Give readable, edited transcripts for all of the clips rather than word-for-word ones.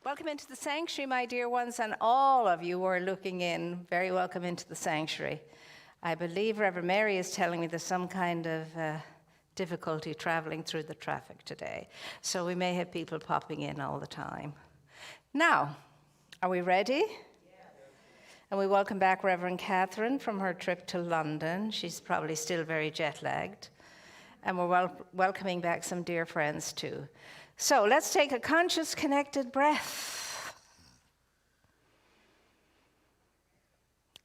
Welcome into the sanctuary, my dear ones, and all of you who are looking in. Very welcome into the sanctuary. I believe Reverend Mary is telling me there's some kind of difficulty traveling through the traffic today. So we may have people popping in all the time. Now, are we ready? And we welcome back Reverend Catherine from her trip to London. She's probably still very jet-lagged. And we're welcoming back some dear friends too. So let's take a conscious, connected breath.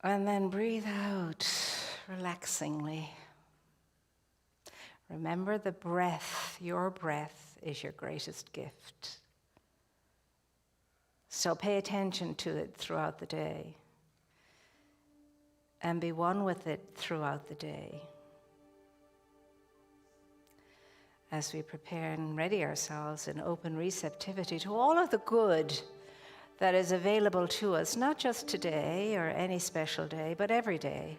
And then breathe out relaxingly. Remember, the breath, your breath, is your greatest gift. So pay attention to it throughout the day. And be one with it throughout the day. As we prepare and ready ourselves in open receptivity to all of the good that is available to us, not just today or any special day, but every day.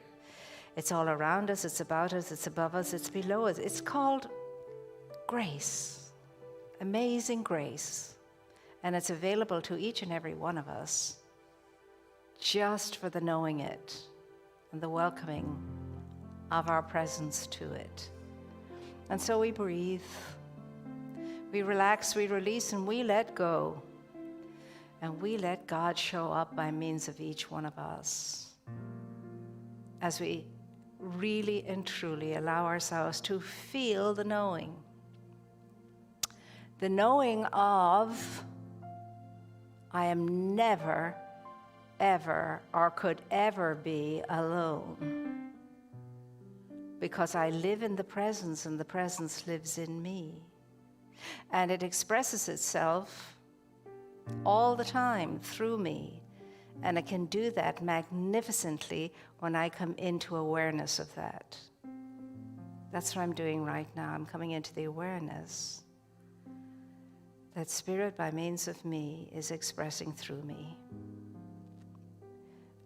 It's all around us, it's about us, it's above us, it's below us. It's called grace, amazing grace. And it's available to each and every one of us just for the knowing it and the welcoming of our presence to it. And so we breathe, we relax, we release, and we let go. And we let God show up by means of each one of us as we really and truly allow ourselves to feel the knowing. The knowing of, I am never, ever, or could ever be alone. Because I live in the presence and the presence lives in me. And it expresses itself all the time through me. And it can do that magnificently when I come into awareness of that. That's what I'm doing right now. I'm coming into the awareness that Spirit, by means of me, is expressing through me.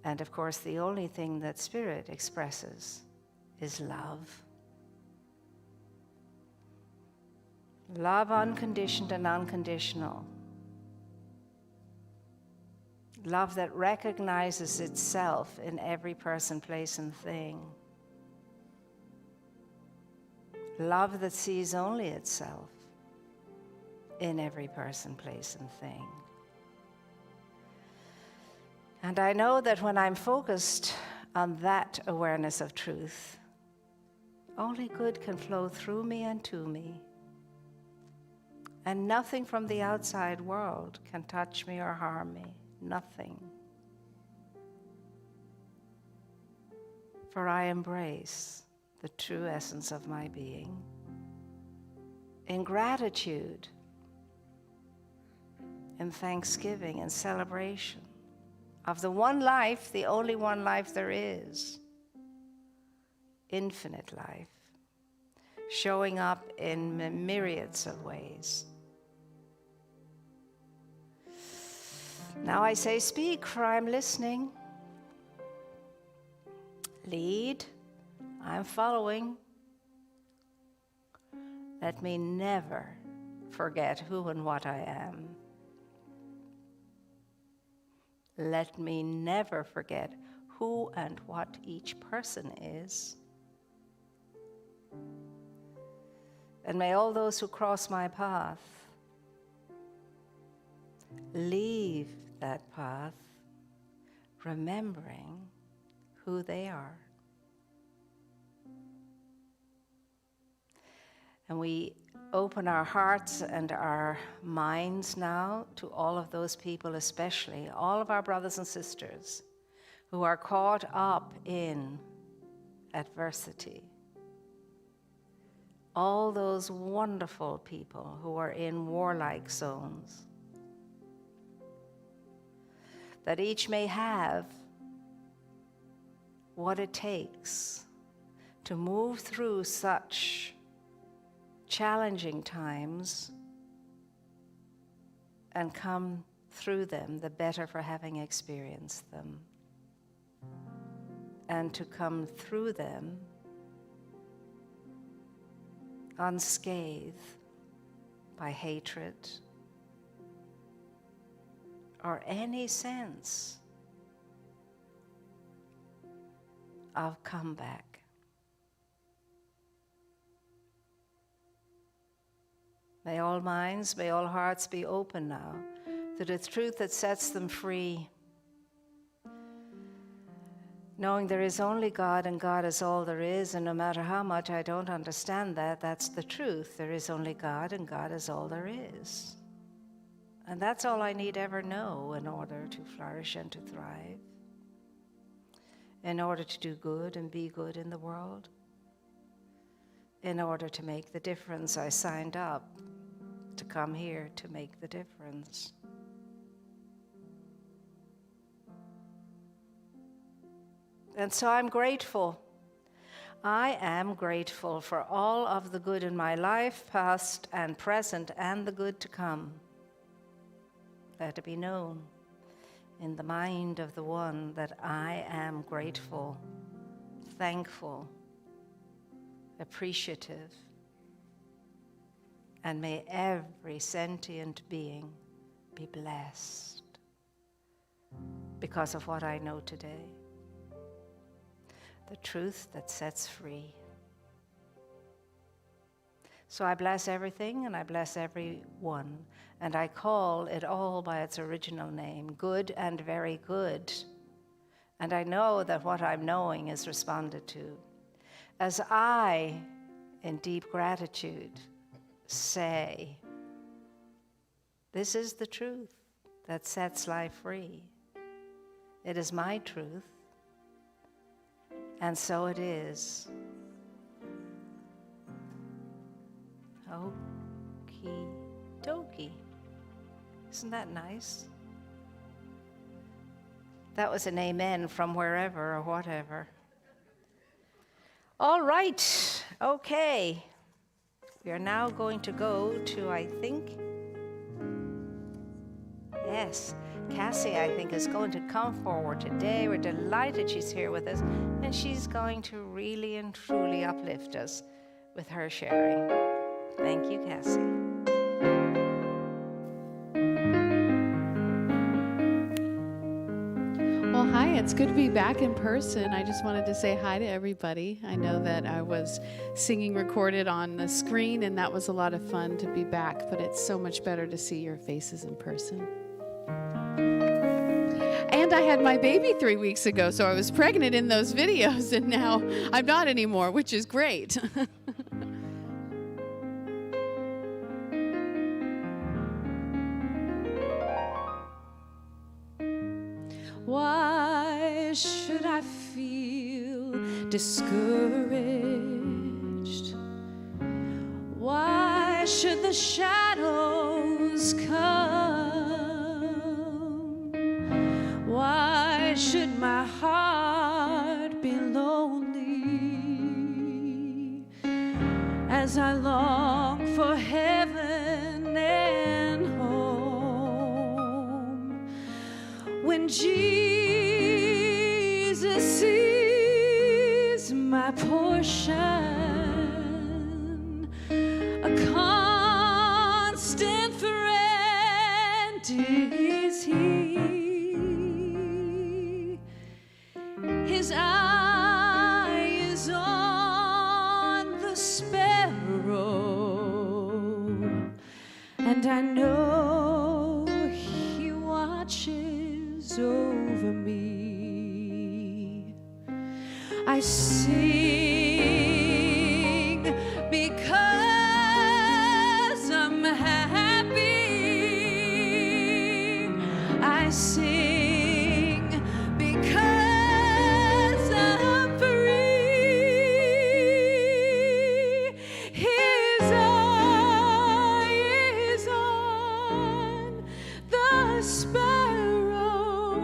And of course, the only thing that Spirit expresses is love. Love unconditioned and unconditional. Love that recognizes itself in every person, place, and thing. Love that sees only itself in every person, place, and thing. And I know that when I'm focused on that awareness of truth, only good can flow through me and to me. And nothing from the outside world can touch me or harm me. Nothing. For I embrace the true essence of my being in gratitude, in thanksgiving and celebration of the one life, the only one life there is. Infinite life, showing up in myriads of ways. Now I say, speak, for I'm listening. Lead, I'm following. Let me never forget who and what I am. Let me never forget who and what each person is. And may all those who cross my path leave that path remembering who they are. And we open our hearts and our minds now to all of those people, especially all of our brothers and sisters who are caught up in adversity. All those wonderful people who are in warlike zones. That each may have what it takes to move through such challenging times and come through them the better for having experienced them. And to come through them unscathed by hatred, or any sense of comeback. May all minds, may all hearts be open now to the truth that sets them free. Knowing there is only God and God is all there is, and no matter how much I don't understand that, that's the truth. There is only God and God is all there is. And that's all I need ever know in order to flourish and to thrive, in order to do good and be good in the world, in order to make the difference. I signed up to come here to make the difference. And so I'm grateful. I am grateful for all of the good in my life, past and present, and the good to come. Let it be known in the mind of the one that I am grateful, thankful, appreciative, and may every sentient being be blessed because of what I know today. The truth that sets free. So I bless everything and I bless everyone, and I call it all by its original name, good and very good. And I know that what I'm knowing is responded to. As I, in deep gratitude, say, this is the truth that sets life free. It is my truth. And so it is. Okie dokie. Isn't that nice? That was an amen from wherever or whatever. All right. Okay. We are now going to go to, I think, yes, Cassie, I think, is going to come forward today. We're delighted she's here with us, and she's going to really and truly uplift us with her sharing. Thank you, Cassie. Well, hi, it's good to be back in person. I just wanted to say hi to everybody. I know that I was singing recorded on the screen, and that was a lot of fun to be back, but it's so much better to see your faces in person. And I had my baby 3 weeks ago, so I was pregnant in those videos, and now I'm not anymore, which is great. Why should I feel discouraged? Why should the shadows come? Why should my heart be lonely as I long for heaven and home? When Jesus is my portion, a constant friend is He. His eye is on the sparrow, and I know He watches over me. I sing because I'm happy. I sing because I'm free. His eye is on the sparrow,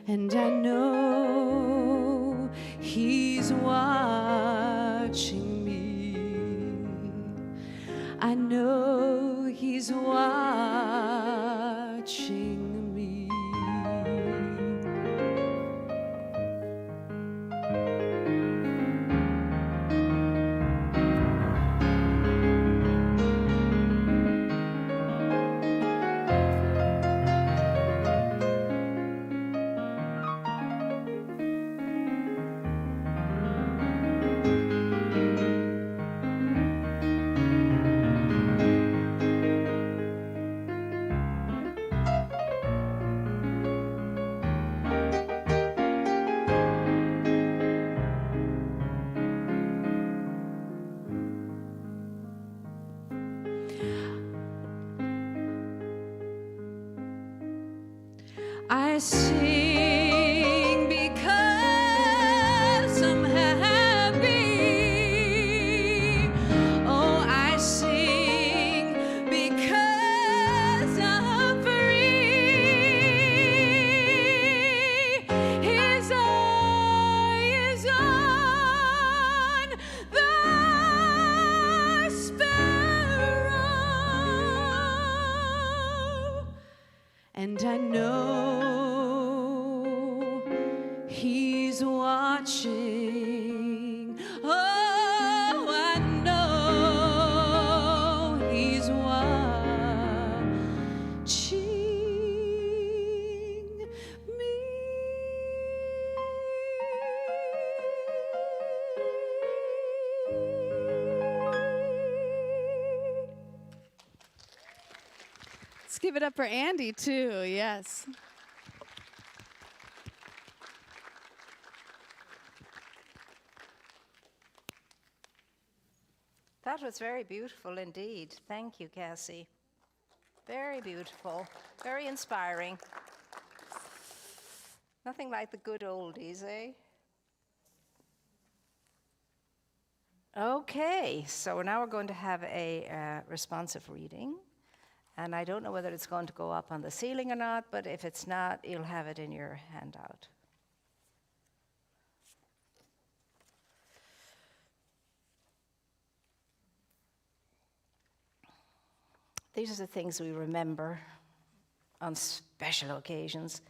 and I know He's watching me. I know He's watching me. I sing because I'm happy. Oh, I sing because I'm free. His eye is on the sparrow, and I know He's watching. Oh, I know He's watching me. Let's give it up for Andy, too. Yes. That was very beautiful indeed. Thank you, Cassie. Very beautiful, very inspiring. Nothing like the good oldies, eh? Okay, so now we're going to have a responsive reading. And I don't know whether it's going to go up on the ceiling or not, but if it's not, you'll have it in your handout. These are the things we remember on special occasions,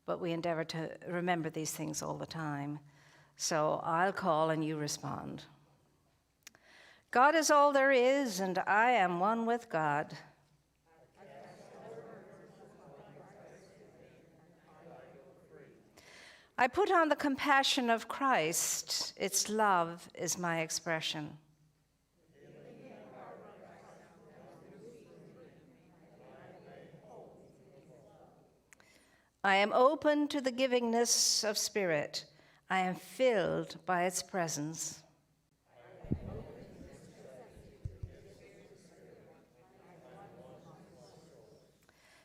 but we endeavor to remember these things all the time. So I'll call and you respond. God is all there is, and I am one with God. I put on the compassion of Christ. Its love is my expression. I am open to the givingness of spirit. I am filled by its presence.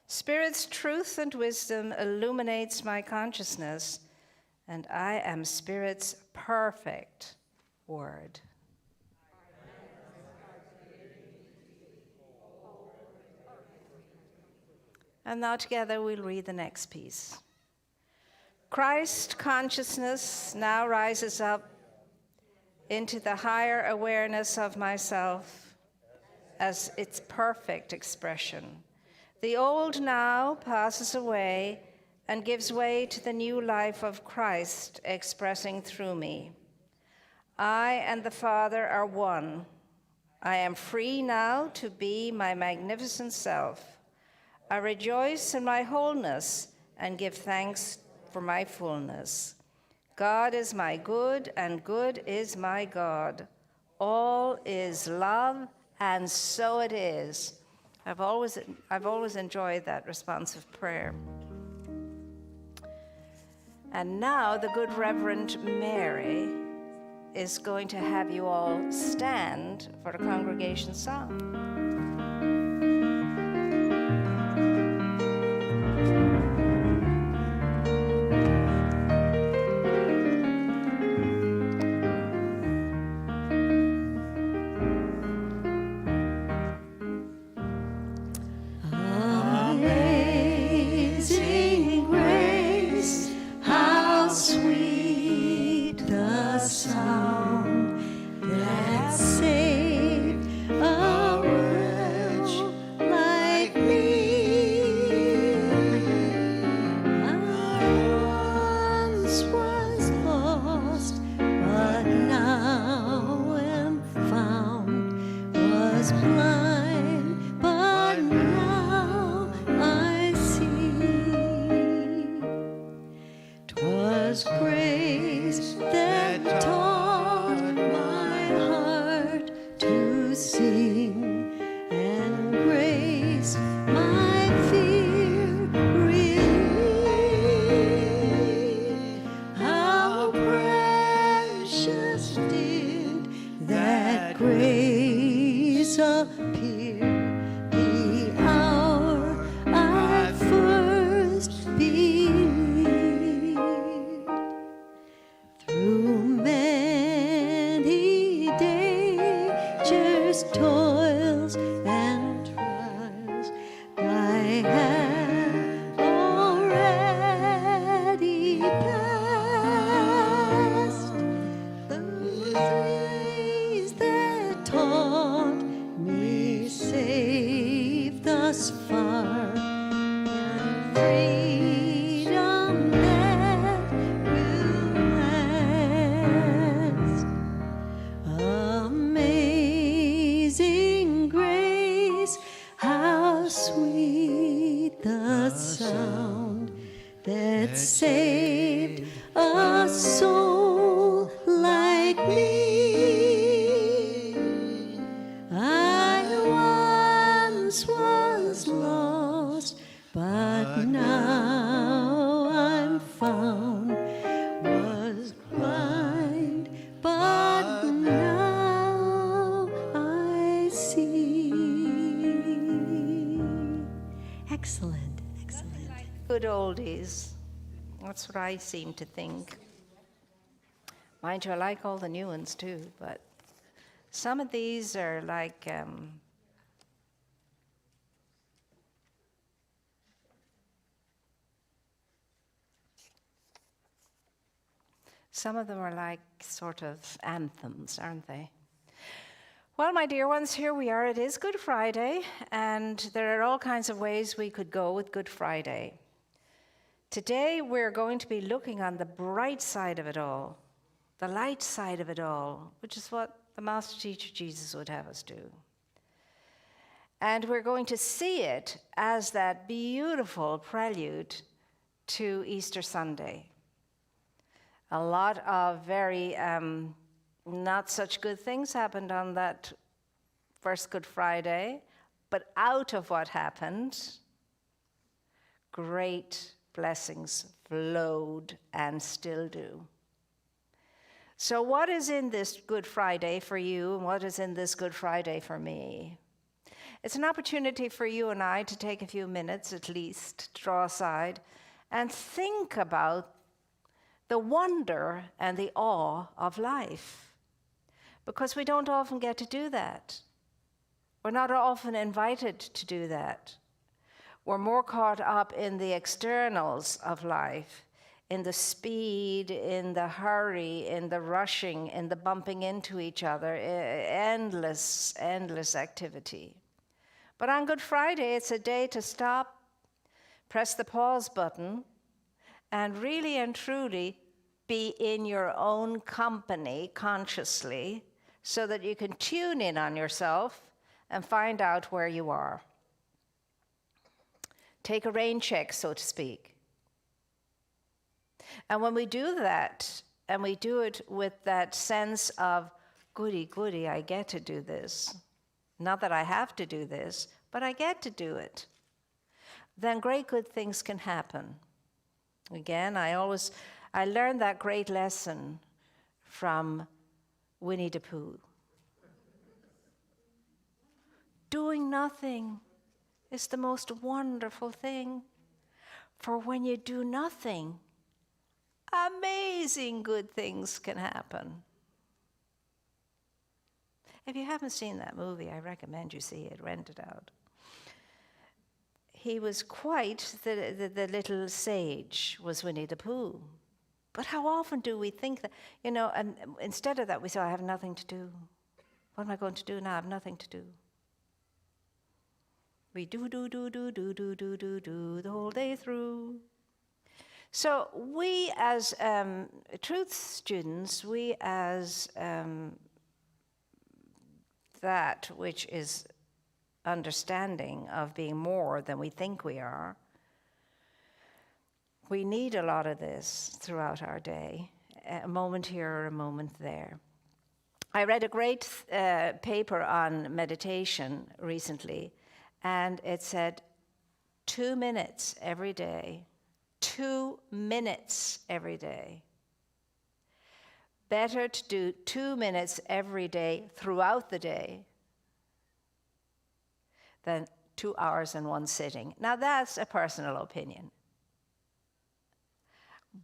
Spirit's truth and wisdom illuminates my consciousness, and I am Spirit's perfect word. And now together we'll read the next piece. Christ consciousness now rises up into the higher awareness of myself as its perfect expression. The old now passes away and gives way to the new life of Christ expressing through me. I and the Father are one. I am free now to be my magnificent self. I rejoice in my wholeness and give thanks for my fullness. God is my good, and good is my God. All is love, and so it is. I've always enjoyed that responsive prayer. And now the good Reverend Mary is going to have you all stand for the congregation song. Sound that saved a that saved a soul like me. I once was lost, but now I'm found. Was blind, but now I see. Excellent, excellent. Good oldies. That's what I seem to think. Mind you, I like all the new ones too, but some of these are like, some of them are like sort of anthems, aren't they? Well, my dear ones, here we are. It is Good Friday, and there are all kinds of ways we could go with Good Friday. Today, we're going to be looking on the bright side of it all, the light side of it all, which is what the Master Teacher Jesus would have us do. And we're going to see it as that beautiful prelude to Easter Sunday. A lot of very not such good things happened on that first Good Friday, but out of what happened, great blessings flowed and still do. So what is in this Good Friday for you, and what is in this Good Friday for me? It's an opportunity for you and I to take a few minutes at least, to draw aside, and think about the wonder and the awe of life. Because we don't often get to do that. We're not often invited to do that. We're more caught up in the externals of life, in the speed, in the hurry, in the rushing, in the bumping into each other, endless activity. But on Good Friday, it's a day to stop, press the pause button, and really and truly be in your own company consciously so that you can tune in on yourself and find out where you are. Take a rain check, so to speak. And when we do that, and we do it with that sense of, goody, goody, I get to do this. Not that I have to do this, but I get to do it. Then great good things can happen. Again, I learned that great lesson from Winnie the Pooh. Doing nothing is the most wonderful thing. For when you do nothing, amazing good things can happen. If you haven't seen that movie, I recommend you see it, rent it out. He was quite the little sage, was Winnie the Pooh. But how often do we think that, and instead of that, we say, I have nothing to do. What am I going to do now? I have nothing to do. We do the whole day through. So we as truth students, we as that which is understanding of being more than we think we are, we need a lot of this throughout our day, a moment here or a moment there. I read a great paper on meditation recently, and it said 2 minutes every day. 2 minutes every day. Better to do 2 minutes every day throughout the day than 2 hours in one sitting. Now that's a personal opinion.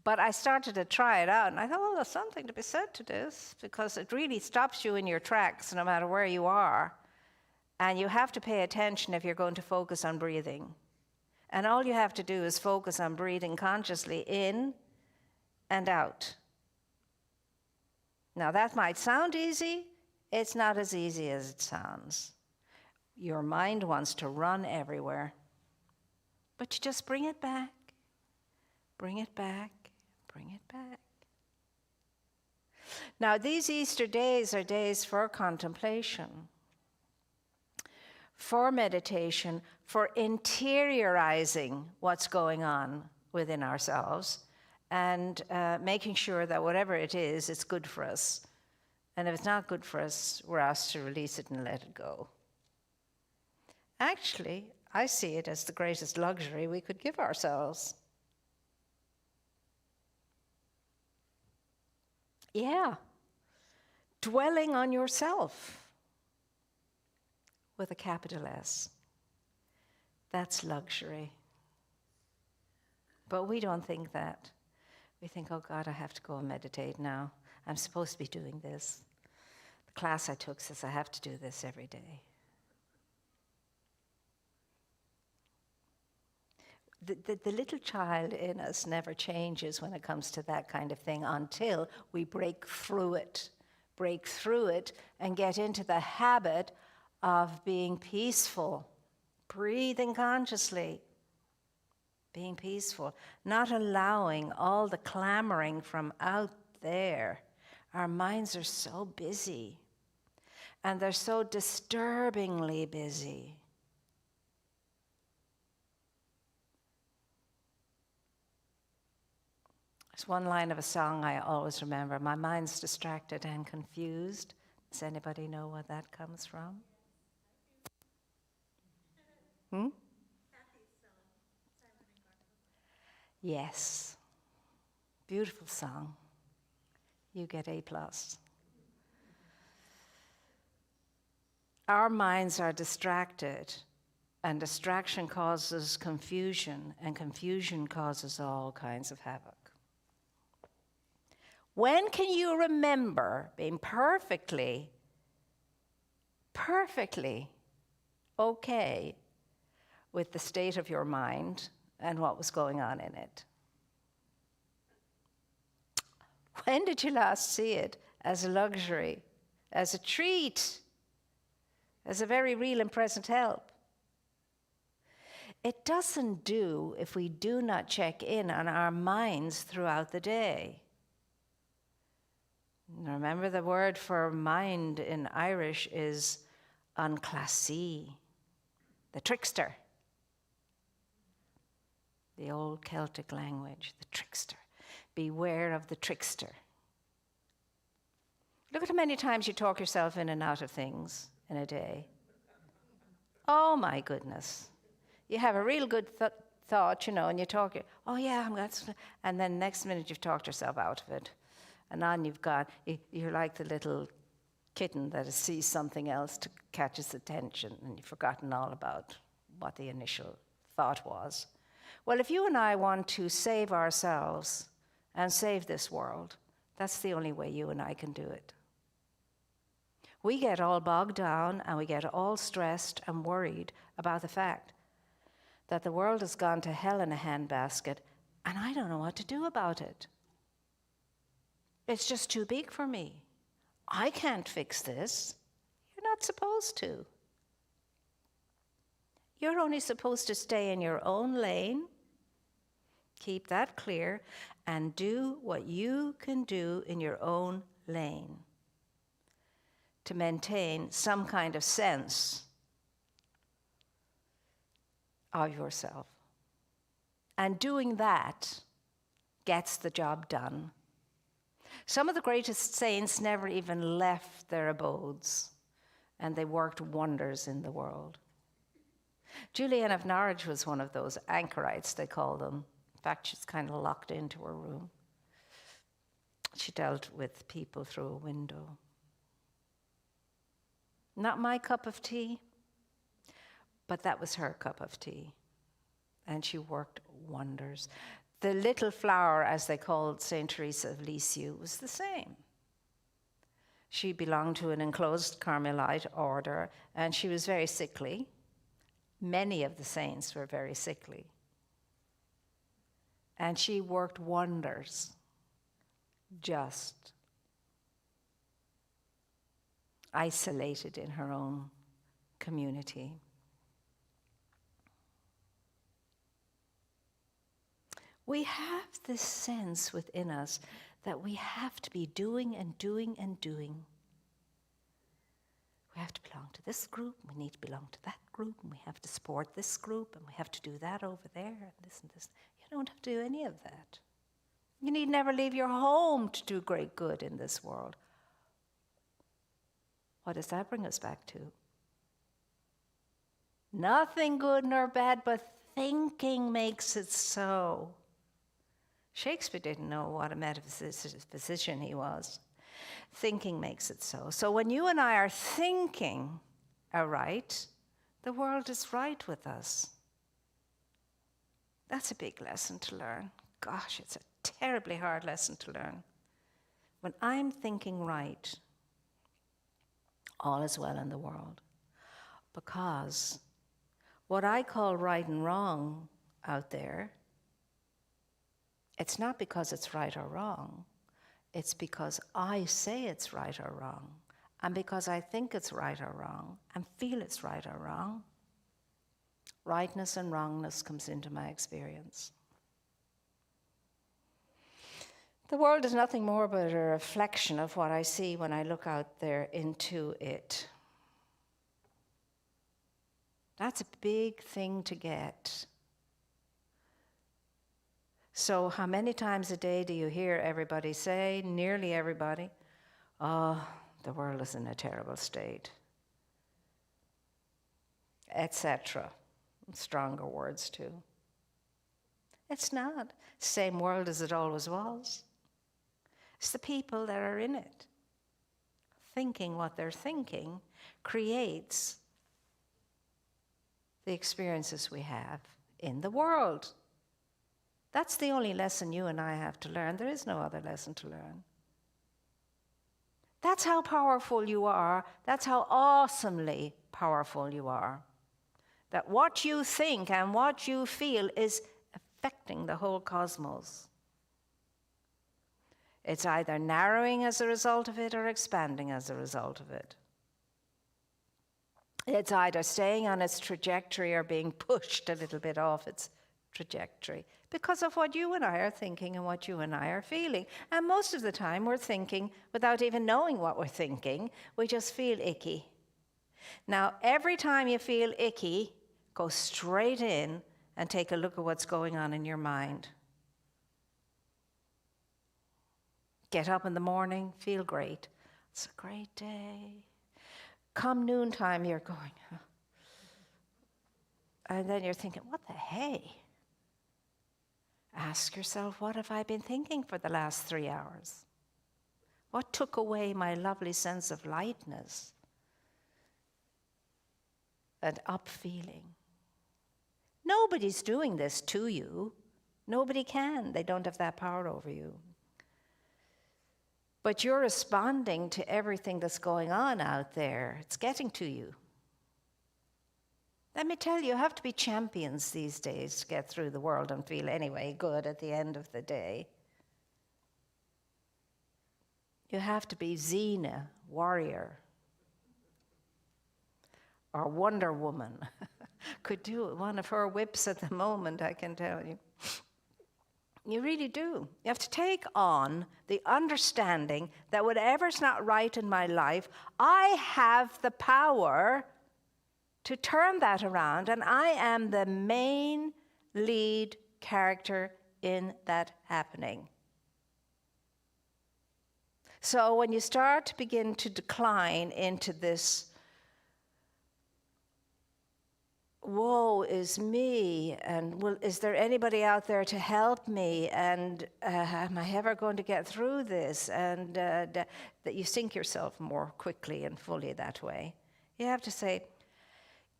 But I started to try it out, and I thought, well, there's something to be said to this, because it really stops you in your tracks no matter where you are. And you have to pay attention if you're going to focus on breathing. And all you have to do is focus on breathing consciously in and out. Now, that might sound easy. It's not as easy as it sounds. Your mind wants to run everywhere. But you just bring it back. Bring it back. Bring it back. Now, these Easter days are days for contemplation, for meditation, for interiorizing what's going on within ourselves and making sure that whatever it is, it's good for us. And if it's not good for us, we're asked to release it and let it go. Actually, I see it as the greatest luxury we could give ourselves. Yeah. Dwelling on yourself with a capital S. That's luxury. But we don't think that. We think, oh God, I have to go and meditate now. I'm supposed to be doing this. The class I took says I have to do this every day. The little child in us never changes when it comes to that kind of thing until we break through it and get into the habit of being peaceful, breathing consciously, being peaceful, not allowing all the clamoring from out there. Our minds are so busy, and they're so disturbingly busy. There's one line of a song I always remember: my mind's distracted and confused. Does anybody know where that comes from? Yes. Beautiful song. You get A+. Our minds are distracted, and distraction causes confusion, and confusion causes all kinds of havoc. When can you remember being perfectly okay with the state of your mind and what was going on in it? When did you last see it as a luxury, as a treat, as a very real and present help? It doesn't do if we do not check in on our minds throughout the day. Remember, the word for mind in Irish is an classí, the trickster. The old Celtic language, the trickster. Beware of the trickster. Look at how many times you talk yourself in and out of things in a day. Oh my goodness. You have a real good thought, and you talk, oh yeah, and then next minute you've talked yourself out of it. And on you've gone. You're like the little kitten that sees something else to catch its attention, and you've forgotten all about what the initial thought was. Well, if you and I want to save ourselves and save this world, that's the only way you and I can do it. We get all bogged down and we get all stressed and worried about the fact that the world has gone to hell in a handbasket, and I don't know what to do about it. It's just too big for me. I can't fix this. You're not supposed to. You're only supposed to stay in your own lane, keep that clear, and do what you can do in your own lane to maintain some kind of sense of yourself. And doing that gets the job done. Some of the greatest saints never even left their abodes, and they worked wonders in the world. Julian of Norwich was one of those anchorites, they call them. In fact, she's kind of locked into her room. She dealt with people through a window. Not my cup of tea, but that was her cup of tea. And she worked wonders. The little flower, as they called St. Teresa of Lisieux, was the same. She belonged to an enclosed Carmelite order, and she was very sickly. Many of the saints were very sickly. And she worked wonders, just isolated in her own community. We have this sense within us that we have to be doing and doing and doing. We have to belong to this group, we need to belong to that group, and we have to support this group, and we have to do that over there, and this and this. don't have to do any of that. You need never leave your home to do great good in this world. What does that bring us back to? Nothing good nor bad, but thinking makes it so. Shakespeare didn't know what a metaphysician he was. Thinking makes it so. So when you and I are thinking aright, the world is right with us. That's a big lesson to learn. Gosh, it's a terribly hard lesson to learn. When I'm thinking right, all is well in the world. Because what I call right and wrong out there, it's not because it's right or wrong. It's because I say it's right or wrong. And because I think it's right or wrong and feel it's right or wrong, rightness and wrongness comes into my experience. The world is nothing more but a reflection of what I see when I look out there into it. That's a big thing to get. So how many times a day do you hear everybody say, nearly everybody, oh, the world is in a terrible state, etc. Stronger words too. It's not. Same world as it always was. It's the people that are in it. Thinking what they're thinking creates the experiences we have in the world. That's the only lesson you and I have to learn. There is no other lesson to learn. That's how powerful you are. That's how awesomely powerful you are. That what you think and what you feel is affecting the whole cosmos. It's either narrowing as a result of it or expanding as a result of it. It's either staying on its trajectory or being pushed a little bit off its trajectory because of what you and I are thinking and what you and I are feeling. And most of the time we're thinking without even knowing what we're thinking. We just feel icky. Now, every time you feel icky, go straight in and take a look at what's going on in your mind. Get up in the morning, feel great. It's a great day. Come noontime, you're going, and then you're thinking, what the hey? Ask yourself, what have I been thinking for the last 3 hours? What took away my lovely sense of lightness and up feeling? Nobody's doing this to you. Nobody can. They don't have that power over you. But you're responding to everything that's going on out there. It's getting to you. Let me tell you, you have to be champions these days to get through the world and feel anyway good at the end of the day. You have to be Xena, warrior, or Wonder Woman. Could do one of her whips at the moment, I can tell you. You really do. You have to take on the understanding that whatever's not right in my life, I have the power to turn that around, and I am the main lead character in that happening. So when you start to begin to decline into this, woe is me, and is there anybody out there to help me, and am I ever going to get through this, and that you sink yourself more quickly and fully that way. You have to say,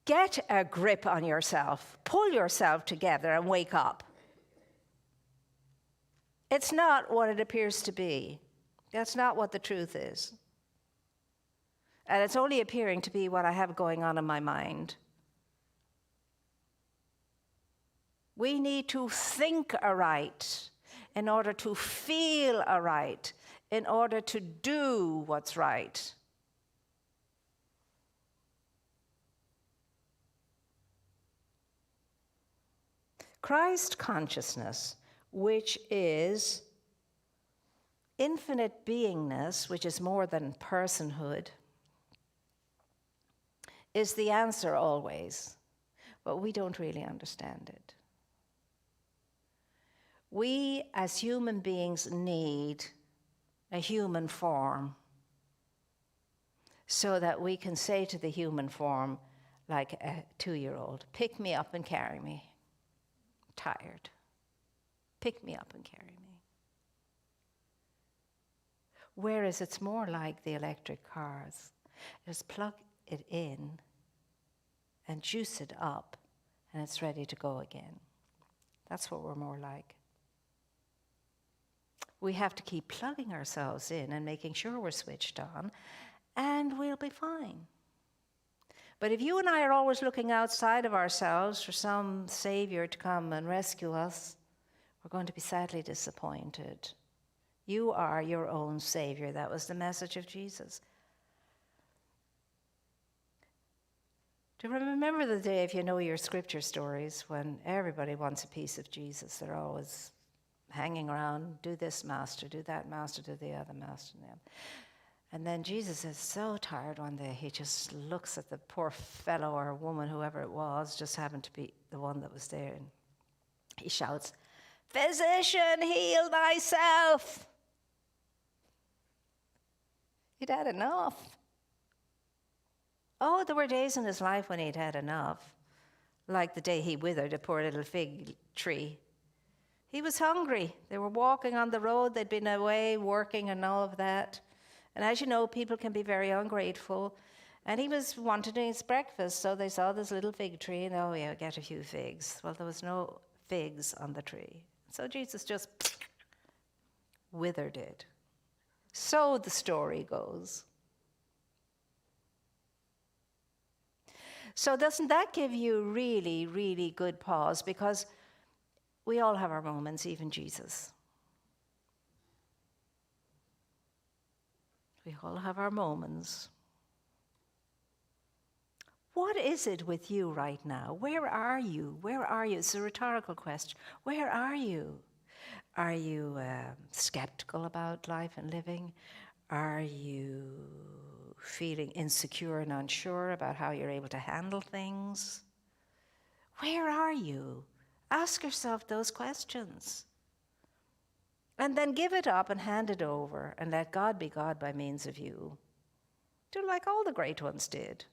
get a grip on yourself, pull yourself together and wake up. It's not what it appears to be. That's not what the truth is. And it's only appearing to be what I have going on in my mind. We need to think aright in order to feel aright, in order to do what's right. Christ consciousness, which is infinite beingness, which is more than personhood, is the answer always, but we don't really understand it. We as human beings need a human form so that we can say to the human form, like a 2-year-old, pick me up and carry me. I'm tired. Pick me up and carry me. Whereas it's more like the electric cars. Just plug it in and juice it up, and it's ready to go again. That's what we're more like. We have to keep plugging ourselves in and making sure we're switched on, and we'll be fine. But if you and I are always looking outside of ourselves for some savior to come and rescue us, we're going to be sadly disappointed. You are your own savior. That was the message of Jesus. Do you remember the day, if you know your scripture stories, when everybody wants a piece of Jesus? They're always hanging around, do this master, do that master, do the other master. And then Jesus is so tired one day, he just looks at the poor fellow or woman, whoever it was, just happened to be the one that was there, and he shouts, "Physician, heal thyself." He'd had enough. Oh, there were days in his life when he'd had enough, like the day he withered a poor little fig tree. He was hungry. They were walking on the road. They'd been away working and all of that. And as you know, people can be very ungrateful. And he was wanting his breakfast, so they saw this little fig tree, and oh yeah, get a few figs. Well, there was no figs on the tree. So Jesus just withered it. So the story goes. So doesn't that give you really, really good pause? Because we all have our moments, even Jesus. We all have our moments. What is it with you right now? Where are you? Where are you? It's a rhetorical question. Where are you? Are you skeptical about life and living? Are you feeling insecure and unsure about how you're able to handle things? Where are you? Ask yourself those questions. And then give it up and hand it over and let God be God by means of you. Do like all the great ones did.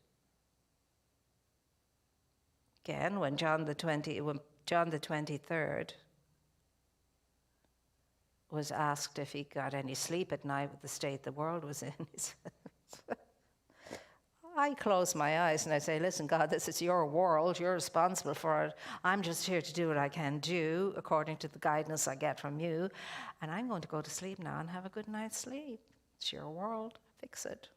Again, when John the 23rd was asked if he got any sleep at night with the state the world was in, he said, I close my eyes and I say, listen, God, this is your world. You're responsible for it. I'm just here to do what I can do according to the guidance I get from you. And I'm going to go to sleep now and have a good night's sleep. It's your world. Fix it.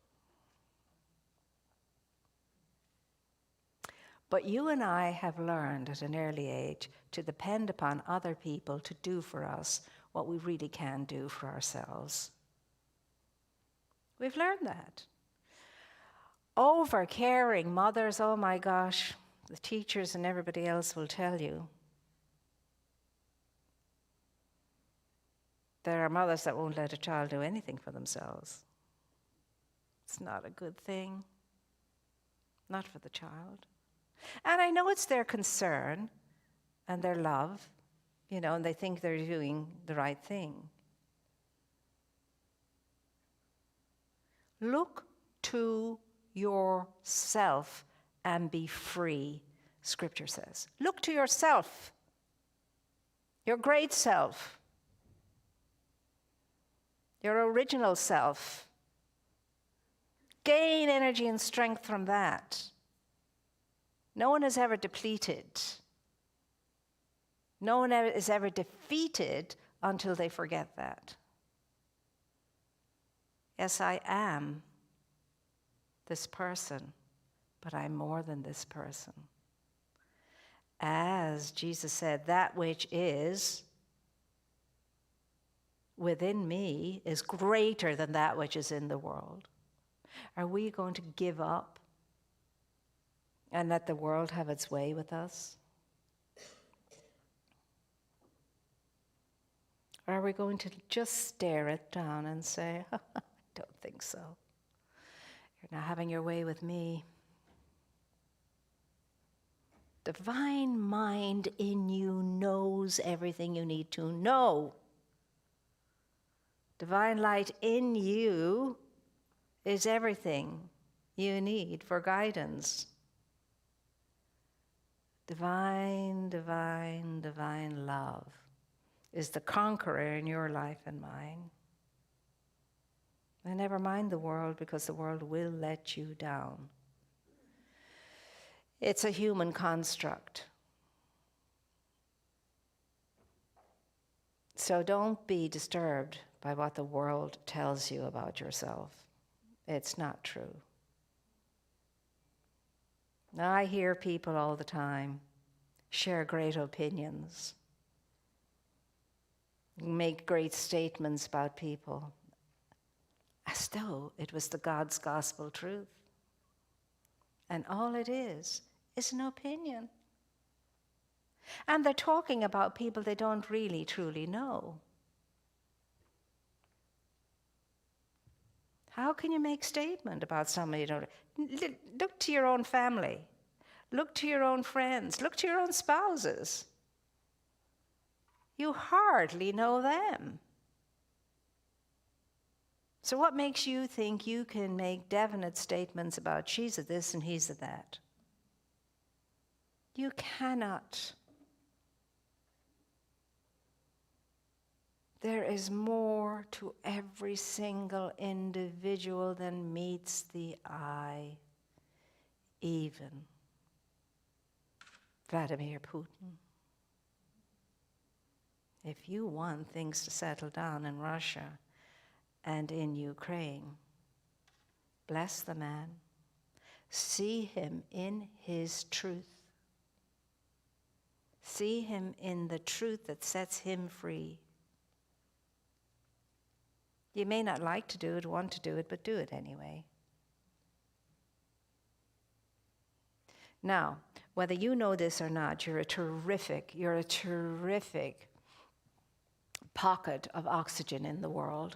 But you and I have learned at an early age to depend upon other people to do for us what we really can do for ourselves. We've learned that. Over-caring mothers, oh my gosh, the teachers and everybody else will tell you. There are mothers that won't let a child do anything for themselves. It's not a good thing. Not for the child. And I know it's their concern and their love, and they think they're doing the right thing. Look to yourself and be free, Scripture says. Look to yourself, your great self, your original self. Gain energy and strength from that. No one is ever depleted. No one is ever defeated until they forget that. Yes, I am this person, but I'm more than this person. As Jesus said, that which is within me is greater than that which is in the world. Are we going to give up and let the world have its way with us? Or are we going to just stare it down and say, I don't think so. You're not having your way with me. Divine mind in you knows knows everything you need to know. Divine light in you is everything you need for guidance. Divine, divine, divine love is the conqueror in your life and mine. And never mind the world, because the world will let you down. It's a human construct. So don't be disturbed by what the world tells you about yourself. It's not true. Now, I hear people all the time share great opinions, make great statements about people, as though it was the God's gospel truth. And all it is an opinion. And they're talking about people they don't really, truly know. How can you make a statement about somebody you don't? Look to your own family. Look to your own friends. Look to your own spouses. You hardly know them. So what makes you think you can make definite statements about she's a this and he's a that? You cannot. There is more to every single individual than meets the eye, even Vladimir Putin. If you want things to settle down in Russia and in Ukraine, bless the man. See him in his truth. See him in the truth that sets him free. You may not like to do it, want to do it, but do it anyway. Now, whether you know this or not, you're a terrific pocket of oxygen in the world.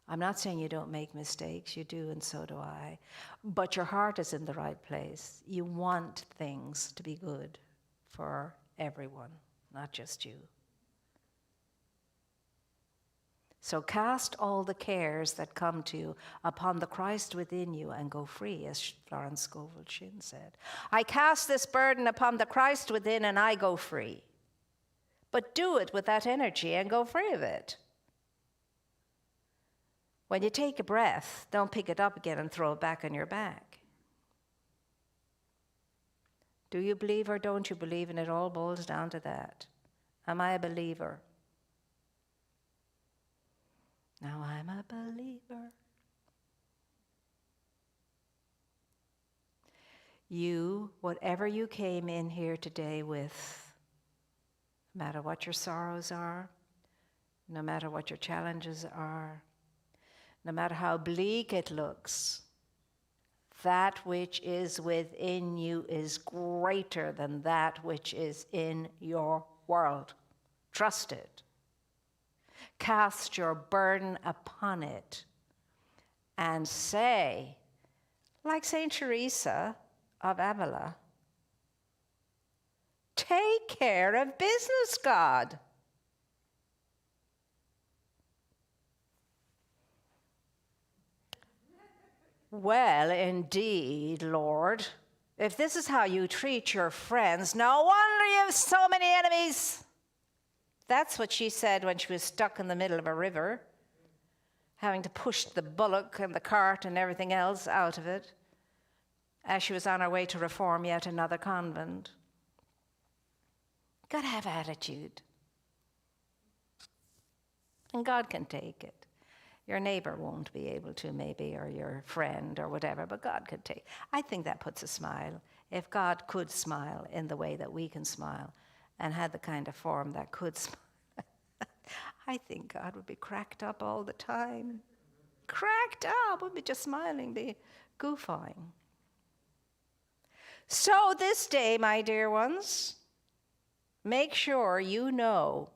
I'm not saying you don't make mistakes, you do, and so do I. But your heart is in the right place. You want things to be good for everyone, not just you. So cast all the cares that come to you upon the Christ within you and go free, as Florence Scovel-Shinn said. I cast this burden upon the Christ within and I go free. But do it with that energy and go free of it. When you take a breath, don't pick it up again and throw it back on your back. Do you believe or don't you believe? And it all boils down to that. Am I a believer? Now I'm a believer. You, whatever you came in here today with, no matter what your sorrows are, no matter what your challenges are, no matter how bleak it looks, that which is within you is greater than that which is in your world. Trust it. Cast your burden upon it and say, like St. Teresa of Avila, take care of business, God. Well, indeed, Lord, if this is how you treat your friends, no wonder you have so many enemies. That's what she said when she was stuck in the middle of a river, having to push the bullock and the cart and everything else out of it, as she was on her way to reform yet another convent. You've got to have attitude. And God can take it. Your neighbor won't be able to, maybe, or your friend or whatever, but God could take. I think that puts a smile. If God could smile in the way that we can smile and had the kind of form that could smile, I think God would be cracked up all the time. Cracked up, wouldn't be just smiling, be goofing. So this day, my dear ones, make sure you know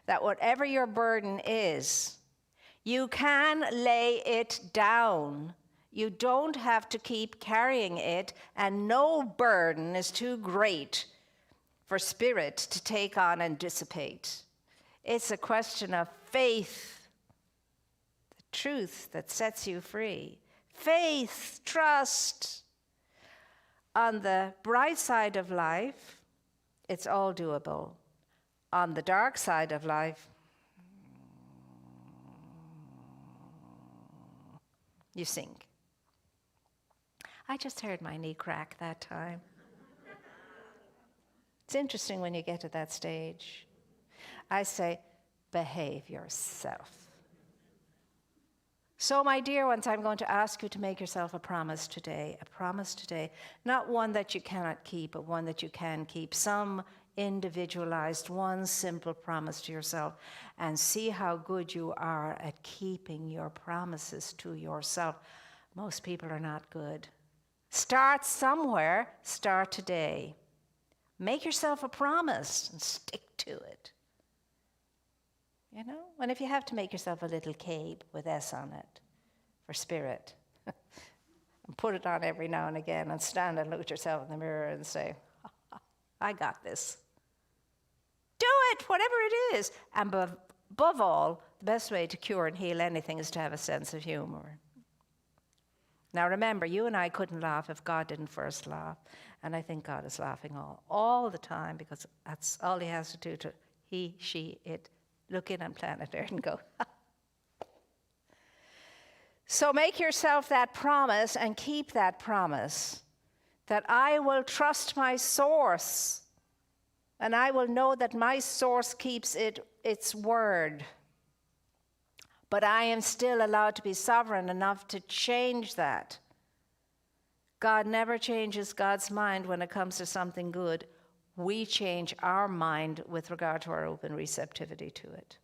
that whatever your burden is, you can lay it down. You don't have to keep carrying it, and no burden is too great for spirit to take on and dissipate. It's a question of faith, the truth that sets you free. Faith, trust. On the bright side of life, it's all doable. On the dark side of life, you sink. I just heard my knee crack that time. It's interesting when you get to that stage. I say, behave yourself. So, my dear ones, I'm going to ask you to make yourself a promise today, not one that you cannot keep, but one that you can keep, some individualized, one simple promise to yourself, and see how good you are at keeping your promises to yourself. Most people are not good. Start somewhere, start today. Make yourself a promise and stick to it. You know, and if you have to make yourself a little cape with S on it for spirit, and put it on every now and again and stand and look at yourself in the mirror and say, I got this. Do it, whatever it is. And above all, the best way to cure and heal anything is to have a sense of humor. Now remember, you and I couldn't laugh if God didn't first laugh. And I think God is laughing all the time, because that's all he has to do to he, she, it, look in on planet Earth and go. So make yourself that promise and keep that promise, that I will trust my source, and I will know that my source keeps its word. But I am still allowed to be sovereign enough to change that. God never changes God's mind when it comes to something good. We change our mind with regard to our open receptivity to it.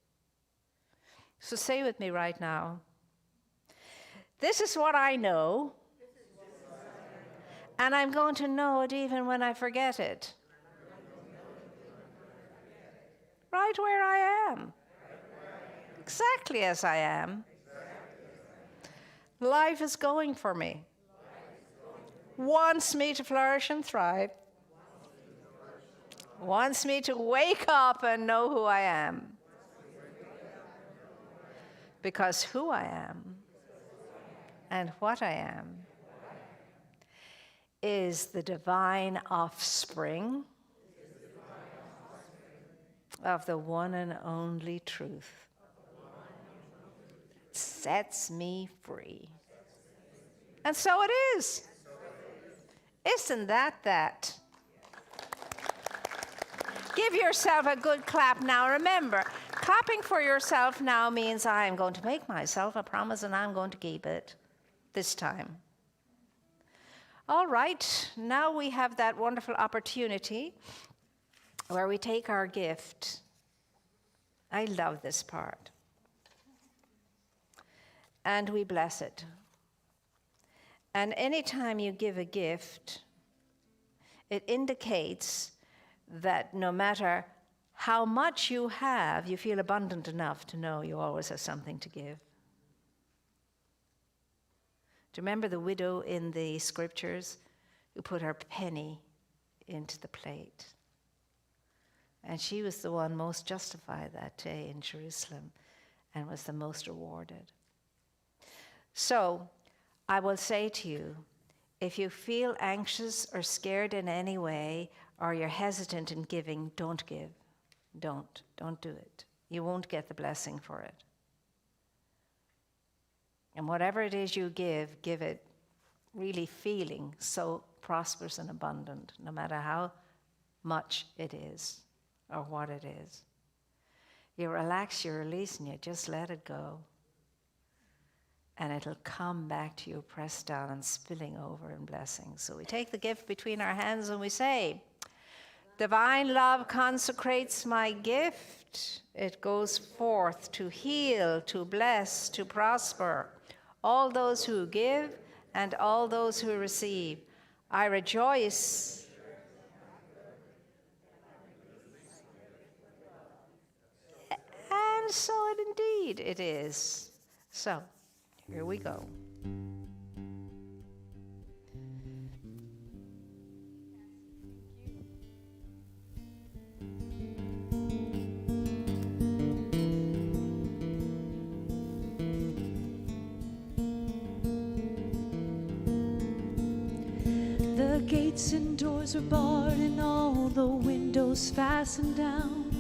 So say with me right now, this is what I know, and I'm going to know it even when I forget it. Right where I am. Exactly as I am. Life is going for me. Wants me to flourish and thrive. Wants me to wake up and know who I am. Because who I am and what I am is the divine offspring of the one and only truth. Sets me free. And so it is. Isn't that? Give yourself a good clap now. Remember, clapping for yourself now means I am going to make myself a promise and I'm going to keep it this time. All right, now we have that wonderful opportunity where we take our gift. I love this part. And we bless it. And anytime you give a gift, it indicates that no matter how much you have, you feel abundant enough to know you always have something to give. Do you remember the widow in the scriptures who put her penny into the plate? And she was the one most justified that day in Jerusalem and was the most rewarded. So, I will say to you, if you feel anxious or scared in any way, or you're hesitant in giving, don't give. Don't do it. You won't get the blessing for it. And whatever it is you give it really feeling so prosperous and abundant, no matter how much it is or what it is. You relax, you release, and you just let it go. And it'll come back to you pressed down and spilling over in blessings. So we take the gift between our hands and we say, divine love consecrates my gift. It goes forth to heal, to bless, to prosper all those who give and all those who receive. I rejoice. And so indeed it is. So, here we go. gates and doors were barred and all the windows fastened down.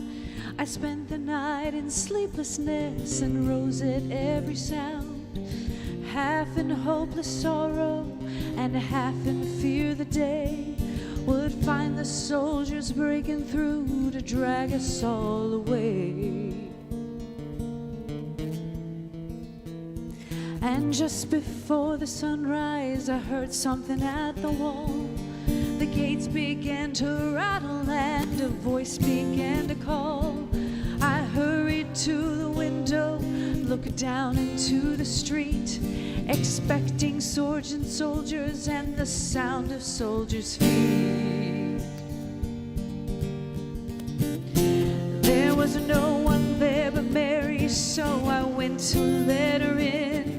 I spent the night in sleeplessness and rose at every sound, half in hopeless sorrow and half in fear the day would find the soldiers breaking through to drag us all away. And just before the sunrise, I heard something at the wall. The gates began to rattle and a voice began to call. I hurried to the window, looked down into the street, expecting swords and soldiers and the sound of soldiers' feet. There was no one there but Mary, so I went to let her in.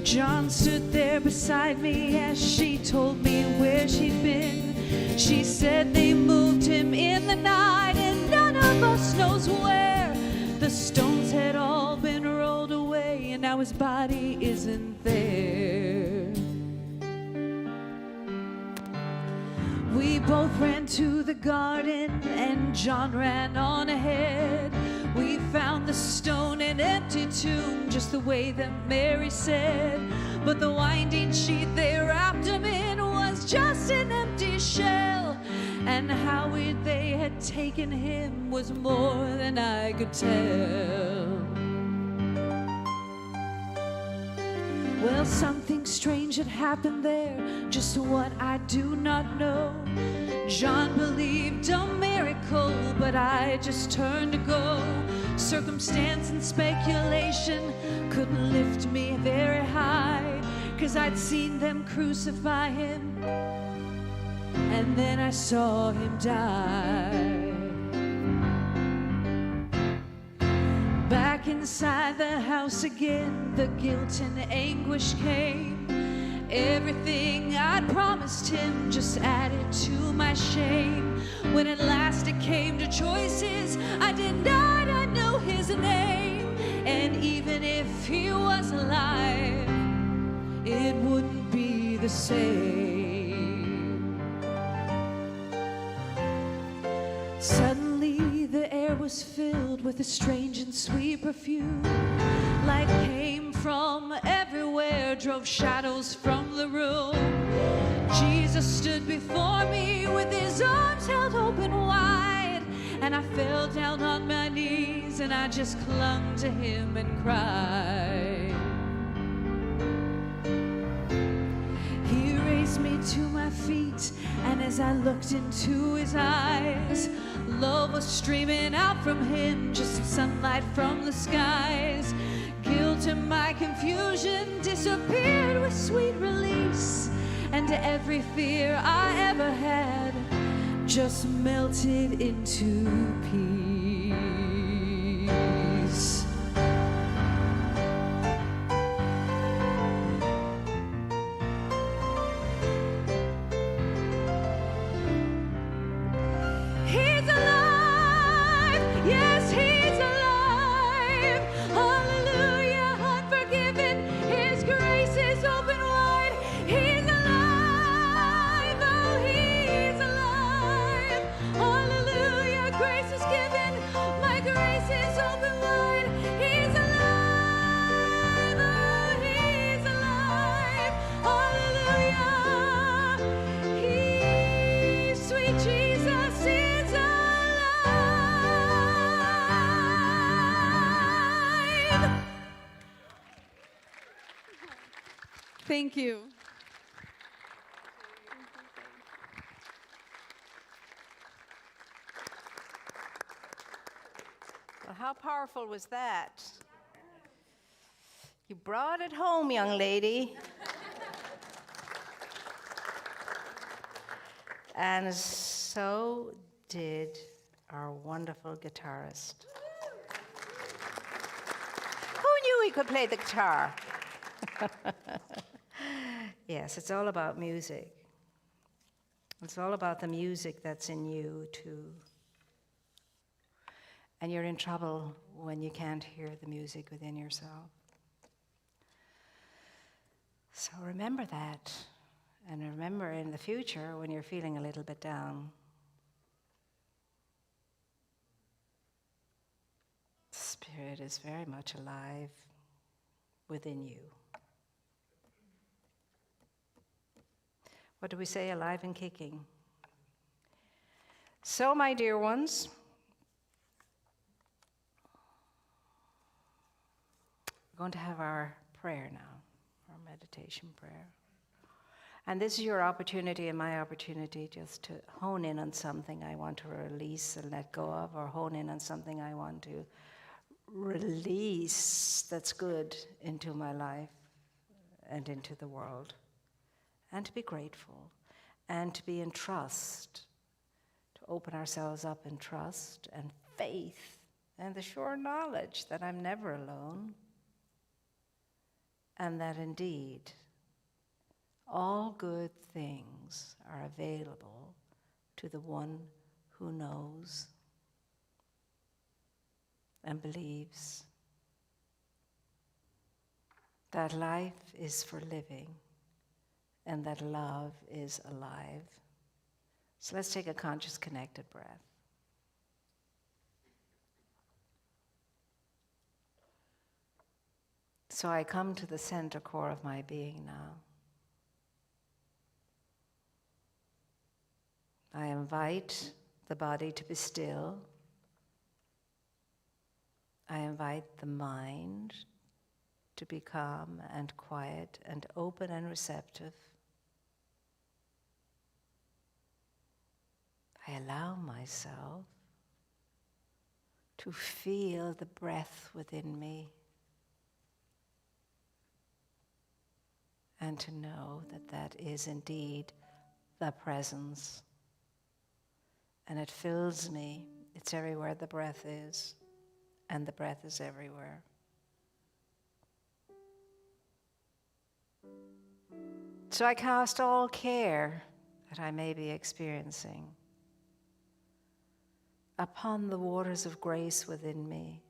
John stood there beside me as she told me where she'd been. She said they moved him in the night and none of us knows where. The stones had all been rolled away and now his body isn't there. We both ran to the garden and John ran on ahead. We found the stone and empty tomb just the way that Mary said. But the winding sheet they wrapped him in was just an empty shell. And how they had taken him was more than I could tell. Well, something strange had happened there, just what I do not know. John believed a miracle, but I just turned to go. Circumstance and speculation couldn't lift me very high, 'cause I'd seen them crucify him, and then I saw him die. Back inside the house again, the guilt and anguish came. Everything I'd promised him just added to my shame. When at last it came to choices, I denied I knew his name. And even if he was alive, it wouldn't be the same. Suddenly the air was filled with a strange and sweet perfume. Light came from everywhere, drove shadows from the room. Jesus stood before me with his arms held open wide, and I fell down on my knees and I just clung to him and cried. He raised me to my feet, and as I looked into his eyes, love was streaming out from him, just sunlight from the skies. Guilt and my confusion disappeared with sweet release, and every fear I ever had just melted into peace. He's alive, yes, he's alive. Hallelujah, unforgiven, his grace is open wide. He's alive, oh, he's alive. Hallelujah, grace is given, my grace is open wide. He's alive, oh, he's alive. Hallelujah, sweet Jesus is alive. Thank you. Well, how powerful was that? You brought it home, young lady. And so did our wonderful guitarist. Who knew he could play the guitar? Yes, it's all about music. It's all about the music that's in you, too. And you're in trouble when you can't hear the music within yourself. So remember that And remember, in the future, when you're feeling a little bit down, the Spirit is very much alive within you. What do we say? Alive and kicking. So, my dear ones, we're going to have our prayer now, our meditation prayer. And this is your opportunity and my opportunity just to hone in on something I want to release and let go of, or hone in on something I want to release that's good into my life and into the world. And to be grateful and to be in trust, to open ourselves up in trust and faith and the sure knowledge that I'm never alone, and that indeed all good things are available to the one who knows and believes that life is for living and that love is alive. So let's take a conscious, connected breath. So I come to the center core of my being now. I invite the body to be still. I invite the mind to be calm and quiet and open and receptive. I allow myself to feel the breath within me and to know that that is indeed the presence. And it fills me. It's everywhere the breath is, and the breath is everywhere. So I cast all care that I may be experiencing upon the waters of grace within me.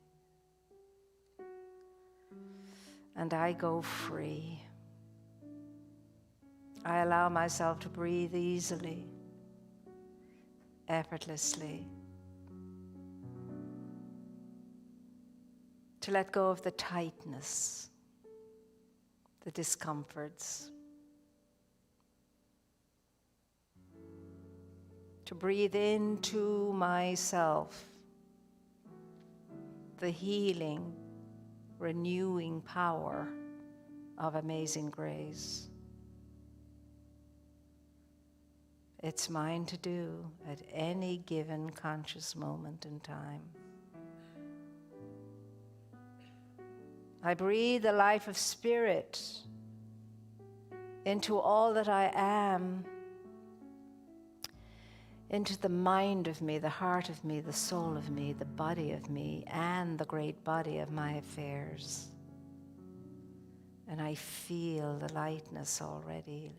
And I go free. I allow myself to breathe easily, effortlessly, to let go of the tightness, the discomforts, to breathe into myself the healing, renewing power of amazing grace. It's mine to do at any given conscious moment in time. I breathe the life of spirit into all that I am, into the mind of me, the heart of me, the soul of me, the body of me, and the great body of my affairs. And I feel the lightness already,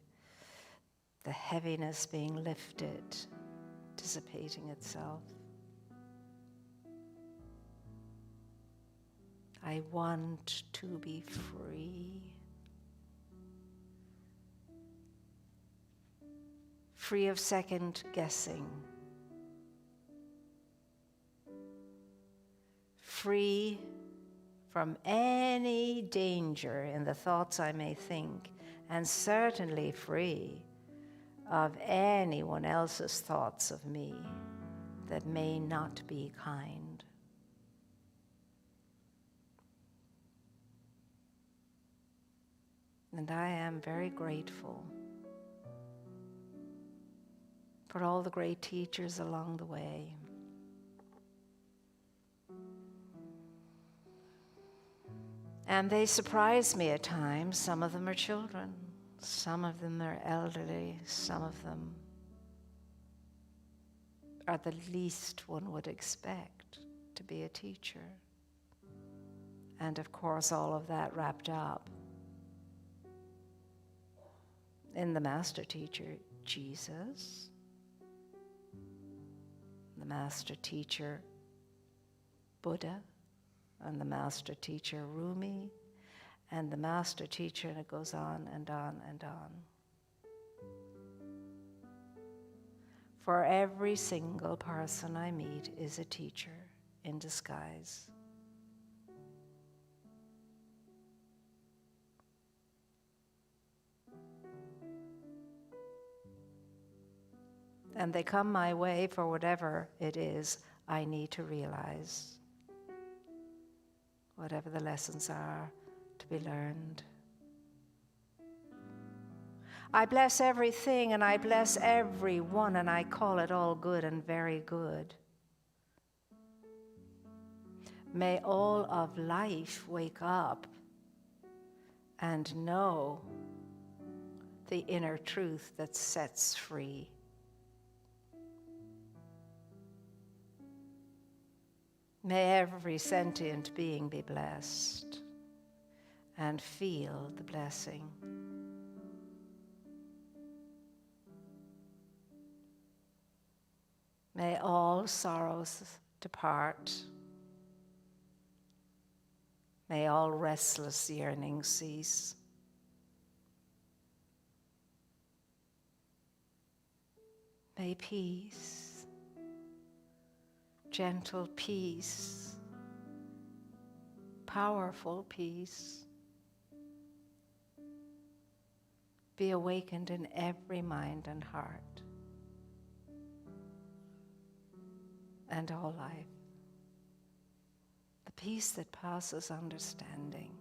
the heaviness being lifted, dissipating itself. I want to be free. Free of second guessing. Free from any danger in the thoughts I may think, and certainly free of anyone else's thoughts of me that may not be kind. And I am very grateful for all the great teachers along the way. And they surprise me at times. Some of them are children. Some of them are elderly. Some of them are the least one would expect to be a teacher. And of course, all of that wrapped up in the master teacher, Jesus, the master teacher, Buddha, and the master teacher, Rumi, and the master teacher, and it goes on and on and on. For every single person I meet is a teacher in disguise. And they come my way for whatever it is I need to realize, whatever the lessons are to be learned. I bless everything and I bless everyone, and I call it all good and very good. May all of life wake up and know the inner truth that sets free. May every sentient being be blessed and feel the blessing. May all sorrows depart. May all restless yearnings cease. May peace, gentle peace, powerful peace, be awakened in every mind and heart and all life. The peace that passes understanding.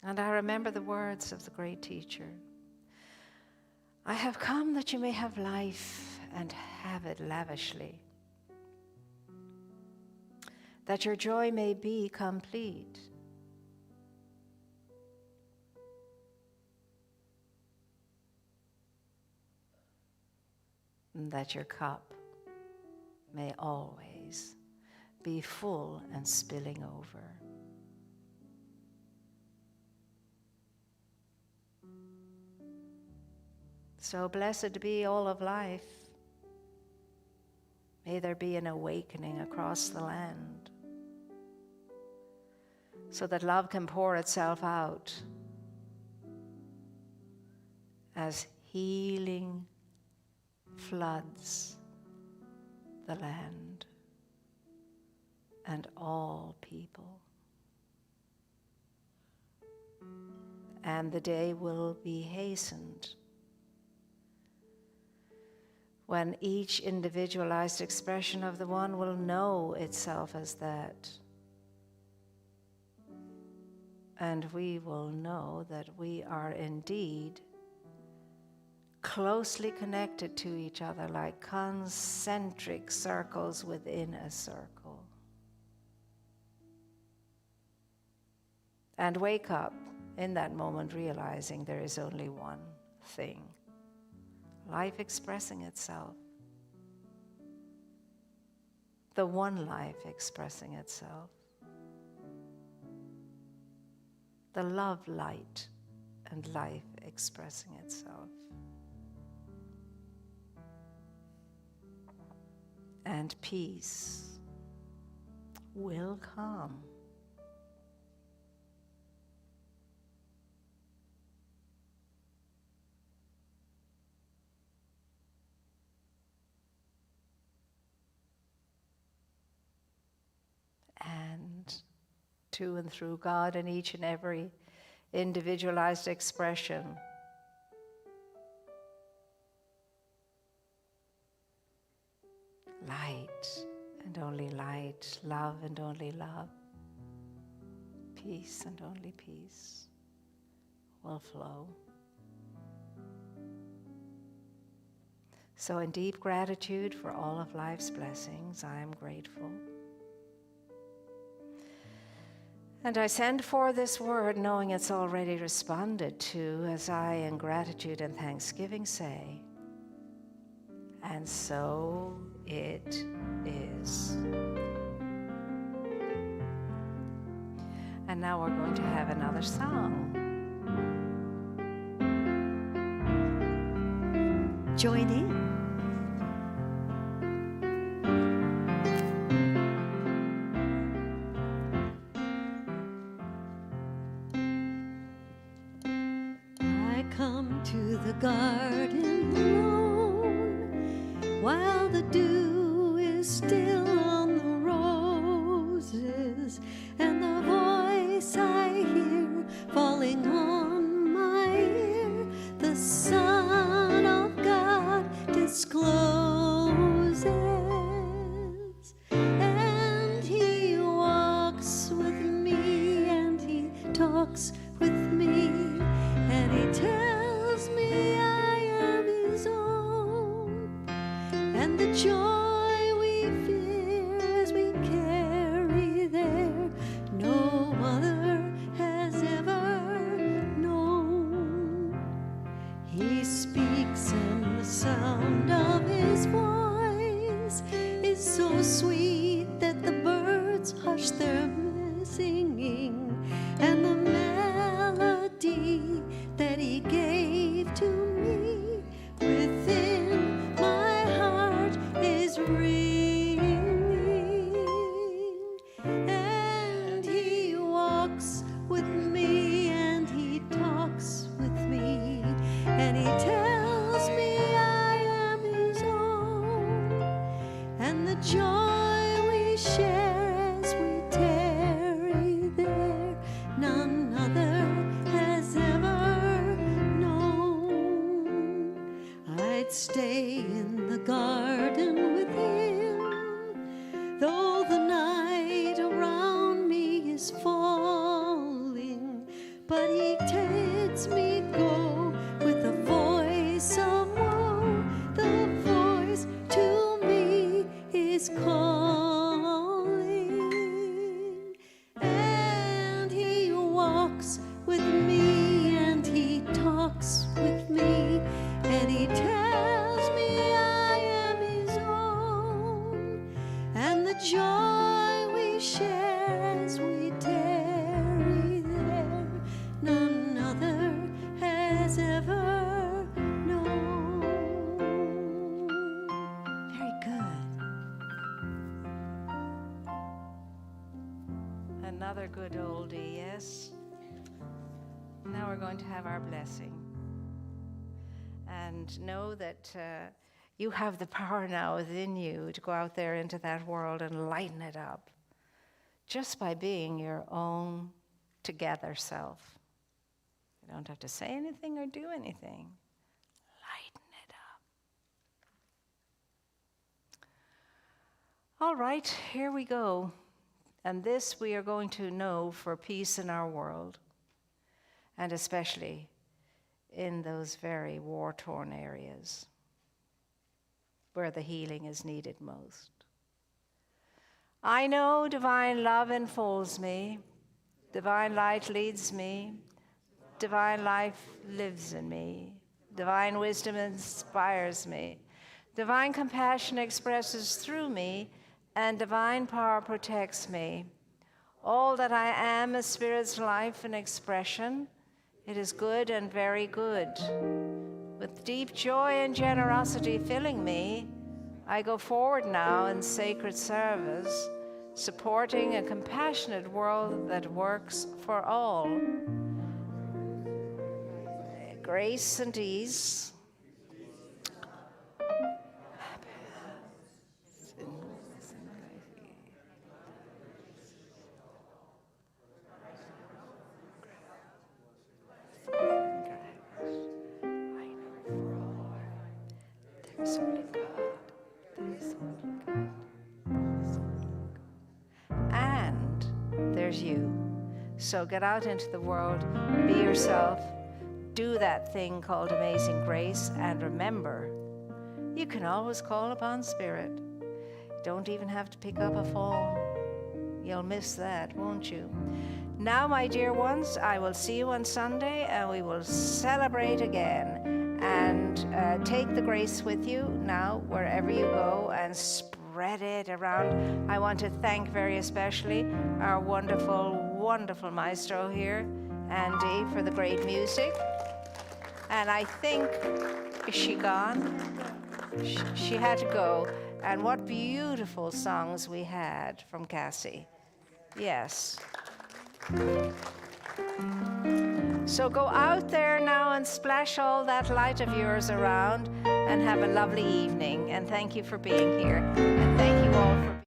And I remember the words of the great teacher. I have come that you may have life and have it lavishly, that your joy may be complete. And that your cup may always be full and spilling over. So blessed be all of life. May there be an awakening across the land so that love can pour itself out as healing floods the land and all people. And the day will be hastened when each individualized expression of the one will know itself as that. And we will know that we are indeed closely connected to each other like concentric circles within a circle. And wake up in that moment realizing there is only one thing. Life expressing itself. The one life expressing itself. The love light and life expressing itself. And peace will come. And to and through God in each and every individualized expression, light and only light, love and only love, peace and only peace will flow. So in deep gratitude for all of life's blessings, I am grateful. And I send forth this word knowing it's already responded to, as I in gratitude and thanksgiving say, and so it is. And now we're going to have another song. Join in. while the dew is still on the roses, and the voice I hear falling on my ear, the Son of God discloses, and he walks with me, and he talks with me, and he tells me I am his own, and the joy we feel as we carry there, no other has ever known. He speaks, and the sound of his voice is so sweet that the birds hush their singing, and the melody that he gave to me within my heart is ringing, and he walks with me, and he talks with me, and he tells me I am his own, and the joy we share as we tarry there, none other has ever known. I'd stay in the garden with him, though the night around me is falling, but he tells me go with a voice of woe, the voice to me is calling, and he walks with me, and he talks with me, and he tells me I am his own, and the joy we share as we tarry there, none other has ever known. Very good. Another good oldie, yes? Now we're going to have our blessing. And know that you have the power now within you to go out there into that world and lighten it up just by being your own together self. You don't have to say anything or do anything. Lighten it up. All right, here we go. And this we are going to know for peace in our world, and especially in those very war-torn areas where the healing is needed most. I know divine love enfolds me, divine light leads me, divine life lives in me, divine wisdom inspires me, divine compassion expresses through me, and divine power protects me. All that I am is Spirit's life and expression. It is good and very good. With deep joy and generosity filling me, I go forward now in sacred service, supporting a compassionate world that works for all. Grace and ease. There's only God. There's only God. And there's you. So get out into the world, be yourself, do that thing called amazing grace, and remember, you can always call upon Spirit. Don't even have to pick up a phone. You'll miss that, won't you? Now, my dear ones, I will see you on Sunday, and we will celebrate again. And take the grace with you now, wherever you go, and spread it around. I want to thank very especially our wonderful, wonderful maestro here, Andy, for the great music. And I think, is she gone? She had to go. And what beautiful songs we had from Cassie. Yes. So go out there now and splash all that light of yours around and have a lovely evening. And thank you for being here. And thank you all for